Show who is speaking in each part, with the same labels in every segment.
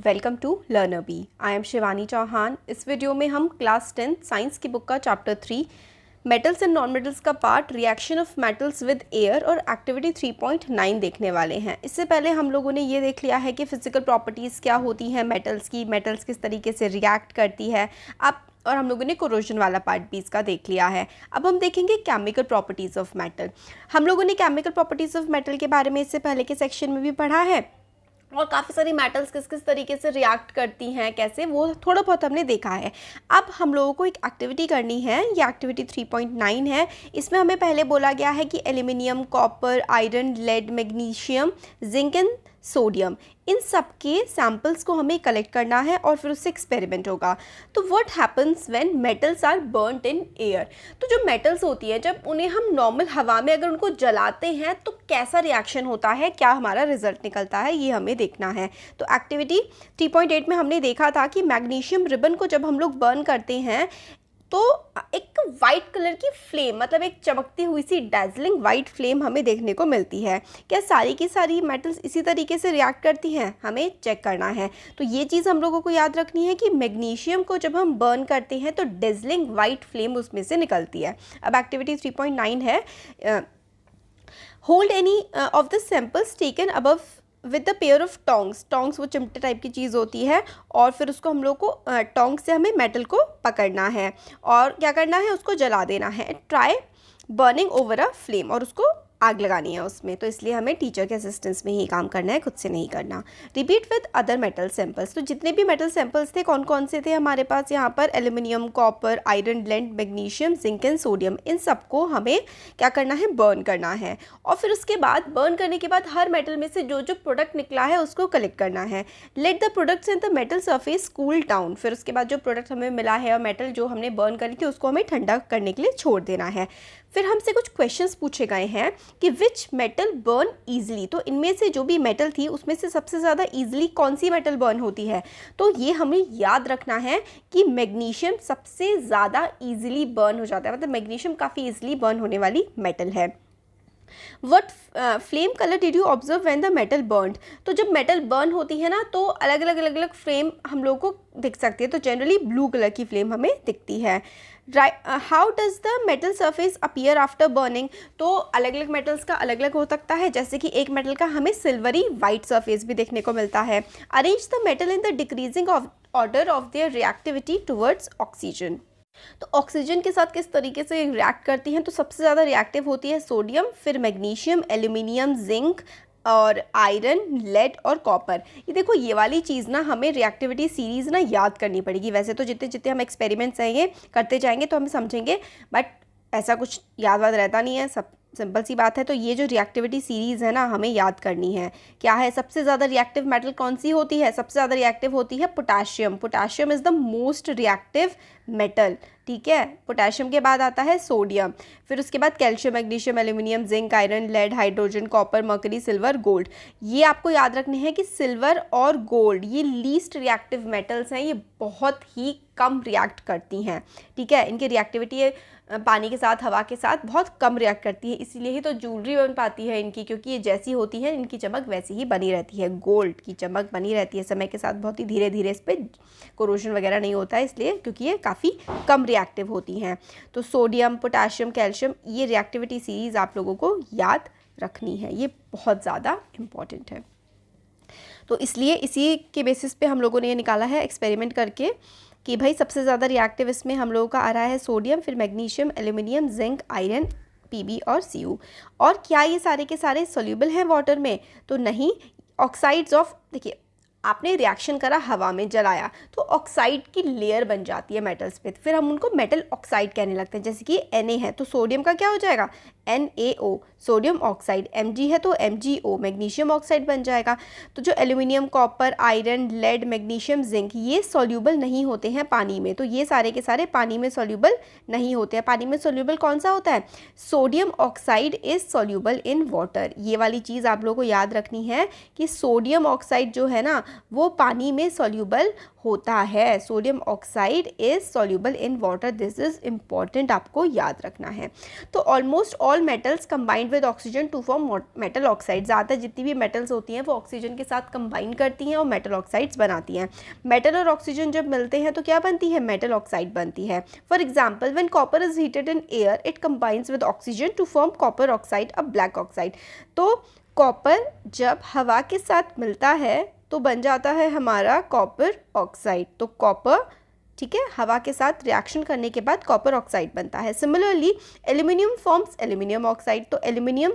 Speaker 1: Welcome to Learner B. I am Shivani Chauhan. इस video में हम क्लास 10 साइंस की बुक का chapter 3 metals and non metals का part reaction of metals with air और एक्टिविटी 3.9 देखने वाले हैं। इससे पहले हम लोगों ने ये देख लिया है कि फिजिकल प्रॉपर्टीज़ क्या होती हैं मेटल्स की, मेटल्स किस तरीके से रिएक्ट करती है। अब और हम लोगों ने कोरोजन वाला पार्ट भी इसका देख लिया है। अब हम देखेंगे केमिकल प्रॉपर्टीज़ ऑफ मेटल। हम लोगों ने केमिकल प्रॉपर्टीज़ ऑफ मेटल के बारे में इससे पहले के सेक्शन में भी पढ़ा है और काफ़ी सारी मेटल्स किस किस तरीके से रिएक्ट करती हैं, कैसे, वो थोड़ा बहुत हमने देखा है। अब हम लोगों को एक एक्टिविटी करनी है, ये एक्टिविटी 3.9 है। इसमें हमें पहले बोला गया है कि aluminium, copper, iron, lead, magnesium, zinc and sodium, इन सब के सैम्पल्स को हमें कलेक्ट करना है और फिर उससे एक्सपेरिमेंट होगा। तो what happens when metals are burned in air. तो जो मेटल्स होती हैं, जब उन्हें हम नॉर्मल हवा में अगर उनको जलाते हैं तो कैसा रिएक्शन होता है, क्या हमारा रिजल्ट निकलता है, ये हमें देखना है। तो एक्टिविटी 3.8 में हमने देखा था कि मैग्नीशियम रिबन को जब हम लोग बर्न करते हैं तो एक वाइट कलर की फ्लेम, मतलब एक चमकती हुई सी डैजलिंग वाइट फ्लेम हमें देखने को मिलती है। क्या सारी की सारी मेटल्स इसी तरीके से रिएक्ट करती हैं, हमें चेक करना है। तो ये चीज़ हम लोगों को याद रखनी है कि मैग्नीशियम को जब हम बर्न करते हैं तो डैजलिंग वाइट फ्लेम उसमें से निकलती है। अब एक्टिविटी 3.9 है, hold any of the samples taken above with the pair of tongs. Tongs वो चिमटे टाइप की चीज़ होती है और फिर उसको हम लोग को टोंग से हमें मेटल को पकड़ना है और क्या करना है, उसको जला देना है। Try burning over a flame, और उसको आग लगानी है उसमें। तो इसलिए हमें टीचर के असिस्टेंस में ही काम करना है, खुद से नहीं करना। Repeat with other metal samples. तो जितने भी मेटल सैंपल्स थे कौन कौन से थे हमारे पास यहाँ पर, aluminium, copper, iron, lead, magnesium, zinc and sodium, इन सबको हमें क्या करना है, बर्न करना है। और फिर उसके बाद बर्न करने के बाद हर मेटल में से जो जो प्रोडक्ट निकला है उसको कलेक्ट करना है। Let the products in the metal surface cool down. फिर उसके बाद जो प्रोडक्ट हमें मिला है और मेटल जो हमने बर्न करी थी उसको हमें ठंडा करने के लिए छोड़ देना है। फिर हमसे कुछ क्वेश्चंस पूछे गए हैं कि विच मेटल बर्न ईजिली। तो इनमें से जो भी मेटल थी उसमें से सबसे ज़्यादा ईजिली कौन सी मेटल बर्न होती है। तो ये हमें याद रखना है कि मैग्नीशियम सबसे ज़्यादा ईजिली बर्न हो जाता है, मतलब मैग्नीशियम काफ़ी ईजिली बर्न होने वाली मेटल है। What flame colour did you observe when the metal burned. तो जब मेटल बर्न होती है ना तो अलग अलग फ्लेम हम लोग को दिख सकती है। तो जनरली ब्लू कलर की फ्लेम हमें दिखती है। How does the metal surface appear after burning. तो अलग अलग मेटल्स का अलग अलग हो सकता है, जैसे कि एक मेटल का हमें सिल्वरी वाइट सरफेस भी देखने को मिलता है। Arrange the metal in the decreasing order of their reactivity towards oxygen. तो ऑक्सीजन के साथ किस तरीके से रिएक्ट करती हैं, तो सबसे ज़्यादा रिएक्टिव होती है सोडियम, फिर मैग्नीशियम, एल्यूमिनियम, जिंक और आयरन, लेड और कॉपर। ये देखो, ये वाली चीज़ ना हमें रिएक्टिविटी सीरीज़ ना याद करनी पड़ेगी। वैसे तो जितने जितने हम एक्सपेरिमेंट्स हैं ये करते जाएंगे तो हम समझेंगे, बट ऐसा कुछ याद वाद रहता नहीं है, सब सिंपल सी बात है। तो ये जो रिएक्टिविटी सीरीज़ है ना हमें याद करनी है। क्या है, सबसे ज़्यादा रिएक्टिव मेटल कौन सी होती है, सबसे ज़्यादा रिएक्टिव होती है potassium. Potassium is the most reactive metal, ठीक है। पोटाशियम के बाद आता है सोडियम, फिर उसके बाद calcium, magnesium, aluminium, zinc, iron, lead, hydrogen, copper, mercury, silver, gold. ये आपको याद रखने हैं कि सिल्वर और गोल्ड ये लीस्ट रिएक्टिव मेटल्स हैं, ये बहुत ही कम रिएक्ट करती हैं, ठीक है। इनकी रिएक्टिविटी पानी के साथ, हवा के साथ बहुत कम रिएक्ट करती है, इसीलिए ही तो ज्वेलरी बन पाती है इनकी, क्योंकि ये जैसी होती है इनकी चमक वैसी ही बनी रहती है। गोल्ड की चमक बनी रहती है समय के साथ, बहुत ही धीरे धीरे इस पर कोरोजन वगैरह नहीं होता है, इसलिए क्योंकि ये काफ़ी कम रिएक्टिव होती हैं। तो सोडियम, पोटाशियम, कैल्शियम, ये रिएक्टिविटी सीरीज़ आप लोगों को याद रखनी है, ये बहुत ज़्यादा इम्पॉर्टेंट है। तो इसलिए इसी के बेसिस पे हम लोगों ने ये निकाला है एक्सपेरिमेंट करके कि भाई सबसे ज़्यादा रिएक्टिव इसमें हम लोगों का आ रहा है सोडियम, फिर magnesium, aluminium, zinc, iron, Pb और सीयू। और क्या ये सारे के सारे सोल्यूबल हैं वाटर में, तो नहीं। ऑक्साइड्स ऑफ, देखिए आपने रिएक्शन करा, हवा में जलाया तो ऑक्साइड की लेयर बन जाती है मेटल्स पे, फिर हम उनको मेटल ऑक्साइड कहने लगते हैं। जैसे कि Na है तो सोडियम का क्या हो जाएगा, NaO, सोडियम ऑक्साइड। Mg है तो MgO, मैग्नीशियम ऑक्साइड बन जाएगा। तो जो aluminium, copper, iron, lead, magnesium, zinc, ये सॉल्यूबल नहीं होते हैं पानी में, तो ये सारे के सारे पानी में सॉल्यूबल नहीं होते हैं। पानी में सॉल्यूबल कौन सा होता है, sodium oxide is soluble in water. ये वाली चीज़ आप लोगों को याद रखनी है कि सोडियम ऑक्साइड जो है ना वो पानी में सॉल्यूबल होता है। Sodium oxide is soluble in water, this is important, आपको याद रखना है। तो almost all metals combined with oxygen to form metal oxide, ज़्यादातर जितनी भी मेटल्स होती हैं वो ऑक्सीजन के साथ कंबाइन करती हैं और मेटल ऑक्साइड्स बनाती हैं। मेटल और ऑक्सीजन जब मिलते हैं तो क्या बनती है, मेटल ऑक्साइड बनती है। For example when copper is heated in air it combines with oxygen to form copper oxide, a black oxide. तो कॉपर जब हवा के साथ मिलता है तो बन जाता है हमारा कॉपर ऑक्साइड। तो कॉपर, ठीक है, हवा के साथ रिएक्शन करने के बाद कॉपर ऑक्साइड बनता है। Similarly aluminium forms aluminium oxide. तो एल्यूमिनियम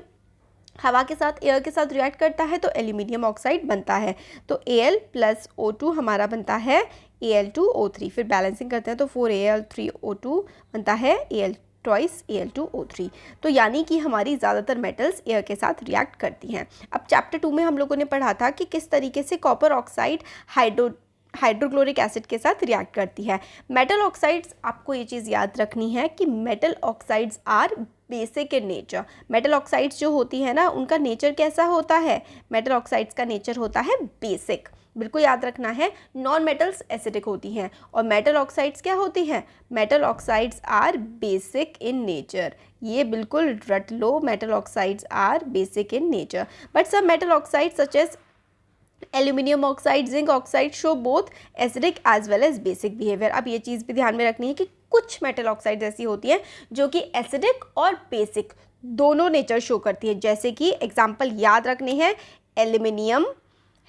Speaker 1: हवा के साथ, एयर के साथ रिएक्ट करता है तो एल्यूमिनियम ऑक्साइड बनता है। तो Al+O2 हमारा बनता है Al2O3। फिर बैलेंसिंग करते हैं तो 4Al3O2 बनता है Al2O3। तो यानी कि हमारी ज़्यादातर मेटल्स एयर के साथ रिएक्ट करती हैं। अब चैप्टर 2 में हम लोगों ने पढ़ा था कि किस तरीके से कॉपर ऑक्साइड हाइड्रोक्लोरिक एसिड के साथ रिएक्ट करती है। मेटल ऑक्साइड्स, आपको ये चीज़ याद रखनी है कि metal oxides are basic in nature. Metal oxides जो होती है ना, उनका नेचर कैसा होता है, मेटल ऑक्साइड्स का नेचर होता है बेसिक, बिल्कुल याद रखना है। नॉन मेटल्स एसिडिक होती हैं और मेटल ऑक्साइड्स क्या होती हैं, metal oxides are basic in nature. ये बिल्कुल रट लो, metal oxides are basic in nature. But some metal oxides such as aluminium oxide, zinc oxide show both acidic as well as basic behaviour. अब ये चीज़ भी ध्यान में रखनी है कि कुछ मेटल ऑक्साइड ऐसी होती हैं जो कि एसिडिक और बेसिक दोनों नेचर शो करती है। जैसे कि एग्जाम्पल याद रखने हैं, एल्यूमिनियम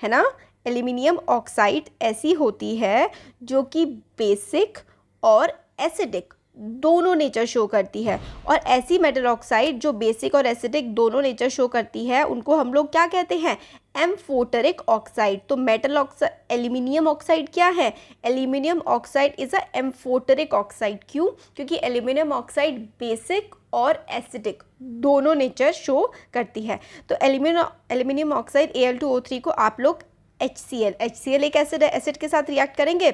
Speaker 1: है ना, एल्यूमिनियम ऑक्साइड ऐसी होती है जो कि बेसिक और एसिडिक दोनों नेचर शो करती है। और ऐसी मेटल ऑक्साइड जो बेसिक और एसिडिक दोनों नेचर शो करती है उनको हम लोग क्या कहते हैं, एम्फोटेरिक ऑक्साइड। तो मेटल ऑक्साइड, एल्यूमिनियम ऑक्साइड क्या है, aluminium oxide is a amphoteric oxide. क्यों, क्योंकि एल्यूमिनियम ऑक्साइड बेसिक और एसिडिक दोनों नेचर शो करती है। तो एल्यूमिनियम ऑक्साइड Al2O3 को आप लोग HCl एक एसिड है, एसिड के साथ रिएक्ट करेंगे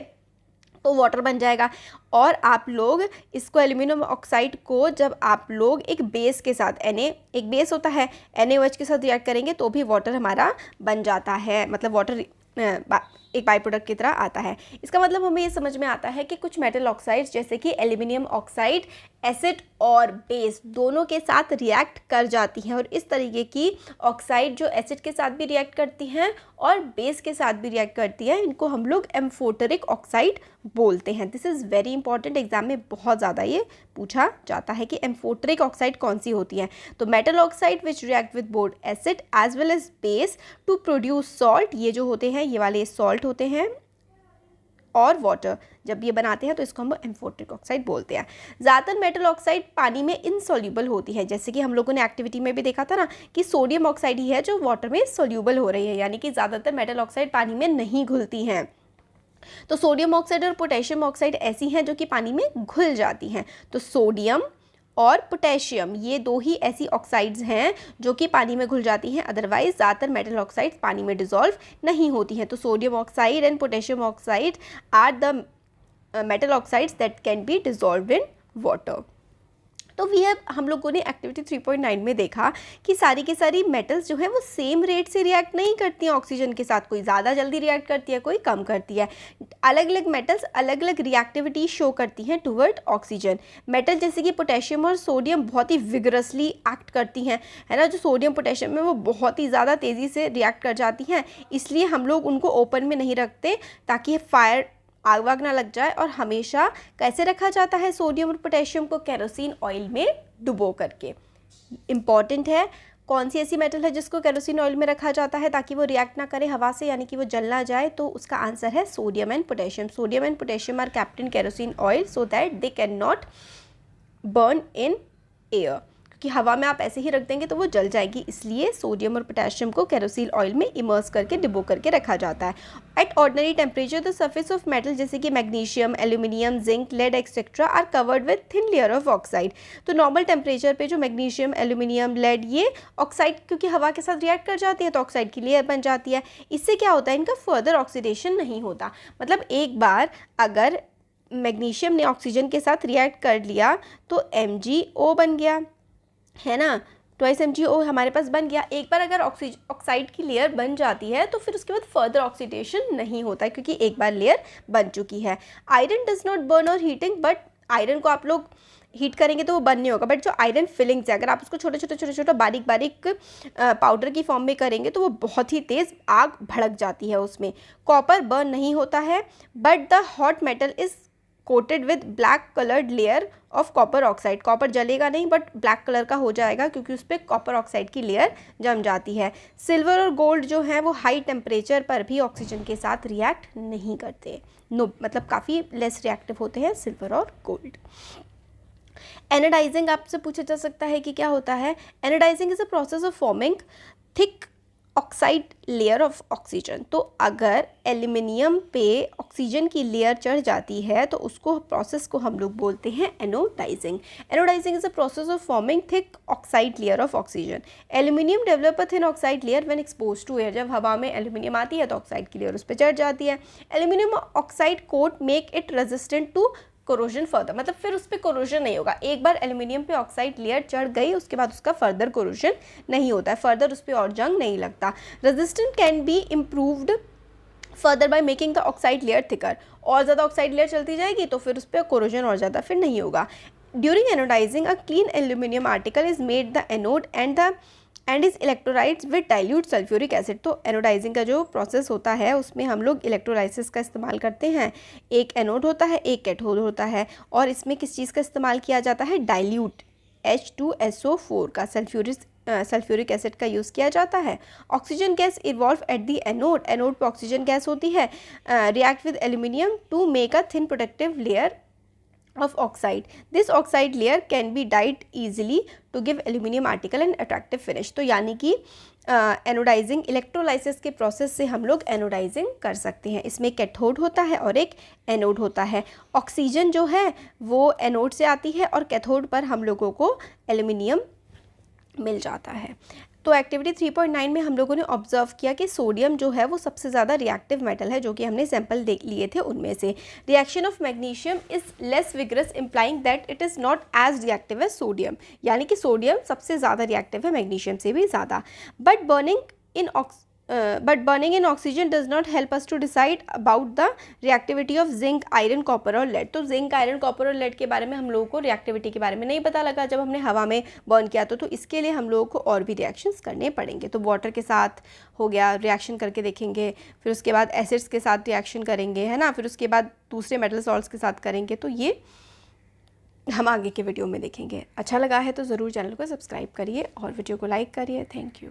Speaker 1: तो वाटर बन जाएगा। और आप लोग इसको एल्यूमिनियम ऑक्साइड को जब आप लोग एक बेस के साथ, एक बेस होता है, NaOH के साथ रिएक्ट करेंगे तो भी वाटर हमारा बन जाता है, मतलब वाटर एक बाई प्रोडक्ट की तरह आता है। इसका मतलब हमें ये समझ में आता है कि कुछ मेटल ऑक्साइड्स जैसे कि एल्यूमिनियम ऑक्साइड एसिड और बेस दोनों के साथ रिएक्ट कर जाती हैं। और इस तरीके की ऑक्साइड जो एसिड के साथ भी रिएक्ट करती हैं और बेस के साथ भी रिएक्ट करती हैं, इनको हम लोग एम्फोटेरिक ऑक्साइड बोलते हैं। This is very important, exam में बहुत ज़्यादा ये पूछा जाता है कि एम्फोटेरिक ऑक्साइड कौन सी होती है। तो metal oxide which react with both acid as well as base to produce salt, ये जो होते हैं ये वाले सॉल्ट होते हैं, और वाटर जब ये बनाते हैं तो इसको हम एम्फोटेरिक ऑक्साइड बोलते हैं। ज़्यादातर मेटल ऑक्साइड पानी में इनसॉल्यूबल होती है, जैसे कि हम लोगों ने एक्टिविटी में भी देखा था ना कि सोडियम ऑक्साइड ही है जो वाटर में सोल्यूबल हो रही है, यानी कि ज़्यादातर मेटल ऑक्साइड पानी में नहीं घुलती हैं। तो सोडियम ऑक्साइड और पोटेशियम ऑक्साइड ऐसी हैं जो कि पानी में घुल जाती हैं। तो सोडियम और पोटेशियम ये दो ही ऐसी ऑक्साइड्स हैं जो कि पानी में घुल जाती हैं, अदरवाइज ज़्यादातर मेटल ऑक्साइड्स पानी में डिसॉल्व नहीं होती हैं। तो sodium oxide and potassium oxide are the metal oxides that can be dissolved in water. तो हम लोगों ने एक्टिविटी 3.9 में देखा कि सारी की सारी मेटल्स जो है वो सेम रेट से रिएक्ट नहीं करती हैं ऑक्सीजन के साथ, कोई ज़्यादा जल्दी रिएक्ट करती है, कोई कम करती है। अलग अलग मेटल्स अलग अलग रिएक्टिविटी शो करती हैं टुवर्ड ऑक्सीजन। मेटल जैसे कि पोटेशियम और सोडियम बहुत ही विगरसली एक्ट करती हैं, है ना, जो सोडियम पोटेशियम में वो बहुत ही ज़्यादा तेज़ी से रिएक्ट कर जाती हैं, इसलिए हम लोग उनको ओपन में नहीं रखते ताकि फायर आग वाग ना लग जाए। और हमेशा कैसे रखा जाता है सोडियम और पोटेशियम को, केरोसिन ऑयल में डुबो करके। इम्पॉर्टेंट है, कौन सी ऐसी मेटल है जिसको केरोसिन ऑयल में रखा जाता है ताकि वो रिएक्ट ना करे हवा से, यानी कि वो जल ना जाए, तो उसका आंसर है sodium and potassium. Sodium and potassium are kept in kerosene oil so that they can not burn in air, कि हवा में आप ऐसे ही रख देंगे तो वो जल जाएगी, इसलिए सोडियम और पोटेशियम को केरोसिन ऑयल में इमर्स करके डिबो करके रखा जाता है। At ordinary temperature the surface of metal जैसे कि magnesium, aluminium, zinc, lead etcetera are covered with thin layer of oxide. तो नॉर्मल टेम्परेचर पे जो मैग्नीशियम, एल्यूमिनियम, लेड ये ऑक्साइड क्योंकि हवा के साथ रिएक्ट कर जाती है तो ऑक्साइड की लेयर बन जाती है। इससे क्या होता है, इनका फर्दर ऑक्सीडेशन नहीं होता। मतलब एक बार अगर मैग्नीशियम ने ऑक्सीजन के साथ रिएक्ट कर लिया तो MgO बन गया, है ना, ट्वाइस MgO हमारे पास बन गया। एक बार अगर ऑक्साइड की लेयर बन जाती है तो फिर उसके बाद फर्दर ऑक्सीडेशन नहीं होता है, क्योंकि एक बार लेयर बन चुकी है। आयरन डज नॉट बर्न और हीटिंग, बट आयरन को आप लोग हीट करेंगे तो वो बर्न नहीं होगा, बट जो आयरन फिलिंग्स है अगर आप उसको छोटे छोटे बारीक बारीक पाउडर की फॉर्म में करेंगे तो वो बहुत ही तेज़ आग भड़क जाती है उसमें। कॉपर बर्न नहीं होता है, but the hot metal is coated with black coloured layer of copper oxide. Copper जलेगा नहीं बट ब्लैक कलर का हो जाएगा, क्योंकि उस पर कॉपर ऑक्साइड की लेयर जम जाती है। सिल्वर और गोल्ड जो है वो हाई टेम्परेचर पर भी ऑक्सीजन के साथ रिएक्ट नहीं करते, नो मतलब काफ़ी लेस रिएक्टिव होते हैं सिल्वर और गोल्ड। एनोडाइजिंग आपसे पूछा जा सकता है कि क्या होता है। Anodizing is a process of forming thick oxide layer of oxygen. तो अगर एल्यूमिनियम पे ऑक्सीजन की लेयर चढ़ जाती है तो उसको प्रोसेस को हम लोग बोलते हैं anodizing. Anodizing is a process of forming thick oxide layer of oxygen. Aluminium develop a thin oxide layer when expose to air. जब हवा में एल्यूमिनियम आती है तो ऑक्साइड की लेयर उस पर चढ़ जाती है। Aluminium oxide coat make it resistant to corrosion further, मतलब फिर उस पर कोरोजन नहीं होगा। एक बार एल्यूमिनियम पे ऑक्साइड लेयर चढ़ गई उसके बाद उसका फर्दर कोरोजन नहीं होता है, फर्दर उस पर और जंग नहीं लगता। Resistant can be improved further by making the oxide layer thicker. और ज़्यादा ऑक्साइड लेयर चलती जाएगी तो फिर उस पर कोरोजन और ज़्यादा फिर नहीं होगा। During anodizing a clean aluminium article is made the anode and is electrolytes with dilute sulphuric acid. तो एनोडाइजिंग का जो प्रोसेस होता है उसमें हम लोग इलेक्ट्रोलाइसिस का इस्तेमाल करते हैं। एक एनोड होता है, एक कैथोड होता है, और इसमें किस चीज़ का इस्तेमाल किया जाता है, डाइल्यूट H2SO4 का सल्फ्यूरिक एसिड का यूज़ किया जाता है। Oxygen gas evolve at the anode. Anode पर ऑक्सीजन गैस होती है, react with aluminium to make a thin protective layer of oxide. This oxide layer can be dyed easily to give aluminium article an attractive finish. तो यानी कि anodising electrolysis के process से हम लोग एनोडाइजिंग कर सकते हैं। इसमें कैथोड होता है और एक एनोड होता है। ऑक्सीजन जो है वो एनोड से आती है और कैथोड पर हम लोगों को एल्यूमिनियम मिल जाता है। तो एक्टिविटी 3.9 में हम लोगों ने ऑब्जर्व किया कि सोडियम जो है वो सबसे ज़्यादा रिएक्टिव मेटल है, जो कि हमने सैंपल देख लिए थे उनमें से। Reaction of magnesium is less vigorous implying that it is not as reactive as sodium. यानी कि सोडियम सबसे ज़्यादा रिएक्टिव है, मैग्नीशियम से भी ज़्यादा। But burning in oxygen does not help us to decide about the reactivity of zinc, iron, copper और lead. तो जिंक, आयरन, कॉपर और लेड के बारे में हम लोगों को रिएक्टिविटी के बारे में नहीं पता लगा जब हमने हवा में बर्न किया। तो इसके लिए हम लोगों को और भी रिएक्शंस करने पड़ेंगे। तो वाटर के साथ हो गया, रिएक्शन करके देखेंगे, फिर उसके बाद एसिड्स के साथ रिएक्शन करेंगे, है ना, फिर उसके बाद दूसरे मेटल सॉल्ट्स के साथ करेंगे। तो ये हम आगे के वीडियो में देखेंगे। अच्छा लगा है तो ज़रूर चैनल को सब्सक्राइब करिए और वीडियो को लाइक करिए। Thank you.